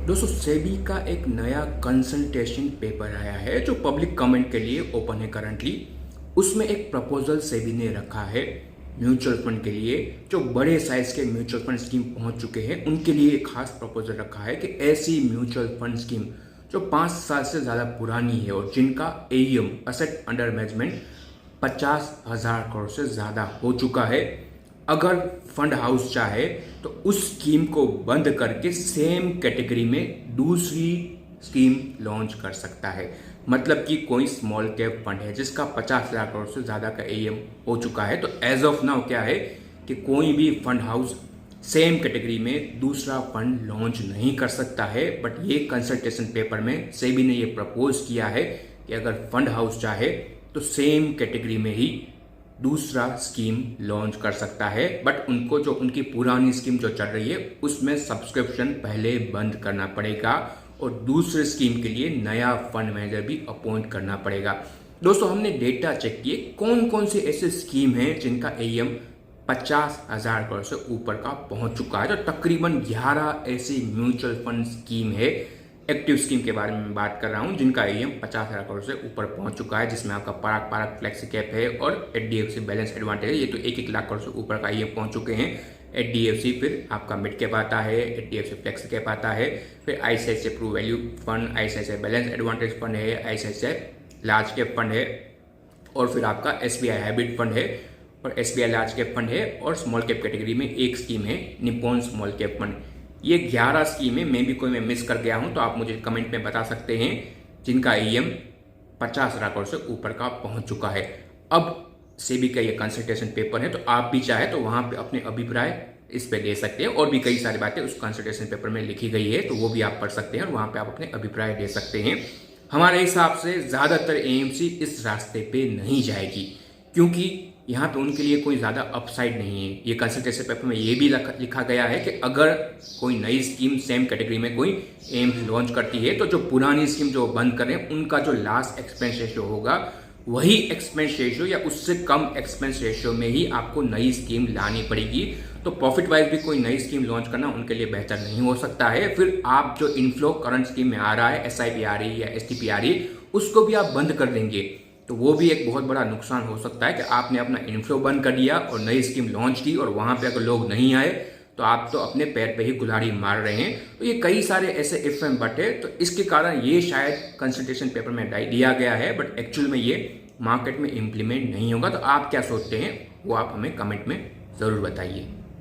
दोस्तों सेबी का एक नया कंसल्टेशन पेपर आया है जो पब्लिक कमेंट के लिए ओपन है करंटली। उसमें एक प्रपोजल सेबी ने रखा है म्यूचुअल फंड के लिए। जो बड़े साइज के म्यूचुअल फंड स्कीम पहुंच चुके हैं उनके लिए एक खास प्रपोजल रखा है कि ऐसी म्यूचुअल फंड स्कीम जो 5 साल से ज़्यादा पुरानी है और जिनका AEM asset under management 50,000 crore से ज़्यादा हो चुका है, अगर फंड हाउस चाहे तो उस स्कीम को बंद करके सेम कैटेगरी में दूसरी स्कीम लॉन्च कर सकता है। मतलब कि कोई स्मॉल कैप फंड है जिसका 50,000 करोड़ से ज़्यादा का एईएम हो चुका है, तो एज ऑफ नाउ क्या है कि कोई भी फंड हाउस सेम कैटेगरी में दूसरा फंड लॉन्च नहीं कर सकता है। बट ये कंसल्टेशन पेपर में सेबी ने ये प्रपोज किया है कि अगर फंड हाउस चाहे तो सेम कैटेगरी में ही दूसरा स्कीम लॉन्च कर सकता है। बट उनको जो उनकी पुरानी स्कीम जो चल रही है उसमें सब्सक्रिप्शन पहले बंद करना पड़ेगा और दूसरे स्कीम के लिए नया फंड मैनेजर भी अपॉइंट करना पड़ेगा। दोस्तों हमने डेटा चेक किए कौन कौन से ऐसे स्कीम हैं जिनका एईएम 50,000 करोड़ से ऊपर का पहुंच चुका है। तो तकरीबन 11 ऐसी म्यूचुअल फंड स्कीम है, एक्टिव स्कीम के बारे में बात कर रहा हूं, जिनका एईएम 50,000 करोड़ से ऊपर पहुंच चुका है, जिसमें आपका पराग पारक फ्लेक्सी कैप है और एचडीएफसी बैलेंस एडवांटेज है। ये तो 1-1 लाख करोड़ से ऊपर का एईएम पहुंच चुके हैं। एचडीएफसी फिर आपका मिड कैप आता है, एचडीएफसी फ्लेक्सी कैप आता है, फिर ICICI pru value fund, ICICI balance advantage fund है, आईसीआईसीआई लार्ज कैप फंड है और फिर आपका एसबीआई हाइब्रिड फंड है और एसबीआई लार्ज कैप फंड है और स्मॉल कैप कैटेगरी में एक स्कीम है निप्पॉन स्मॉल कैप फंड। ये 11 स्कीम है, मैं भी कोई मैं मिस कर गया हूं तो आप मुझे कमेंट में बता सकते हैं, जिनका एईएम 50,000 करोड़ से ऊपर का पहुंच चुका है। अब सेबी का ये कंसल्टेशन पेपर है तो आप भी चाहे तो वहां पे अपने अभिप्राय इस पे दे सकते हैं और भी कई सारी बातें उस कंसल्टेशन पेपर में लिखी गई है तो वो भी आप पढ़ सकते हैं और वहां पे आप अपने अभिप्राय दे सकते हैं। हमारे हिसाब से ज्यादातर एएमसी इस रास्ते पे नहीं जाएगी क्योंकि यहाँ पे उनके लिए कोई ज़्यादा अपसाइड नहीं है। ये कंसल्टेशन पेपर में ये भी लिखा गया है कि अगर कोई नई स्कीम सेम कैटेगरी में कोई एम लॉन्च करती है तो जो पुरानी स्कीम जो बंद करें उनका जो लास्ट एक्सपेंस रेशियो होगा वही एक्सपेंस रेशियो या उससे कम एक्सपेंस रेशियो में ही आपको नई स्कीम लानी पड़ेगी। तो प्रॉफिट वाइज भी कोई नई स्कीम लॉन्च करना उनके लिए बेहतर नहीं हो सकता है। फिर आप जो इनफ्लो करंट स्कीम में आ रहा है, एसआईपी आ रही है या एसटीपी आ रही है, उसको भी आप बंद कर देंगे तो वो भी एक बहुत बड़ा नुकसान हो सकता है कि आपने अपना इनफ्लो बंद कर दिया और नई स्कीम लॉन्च की और वहां पे अगर लोग नहीं आए तो आप तो अपने पैर पे ही कुल्हाड़ी मार रहे हैं। तो ये कई सारे ऐसे इफ एंड बट है, तो इसके कारण ये शायद कंसल्टेशन पेपर में दिया गया है बट एक्चुअल में ये मार्केट में इम्प्लीमेंट नहीं होगा। तो आप क्या सोचते हैं वो आप हमें कमेंट में जरूर बताइए।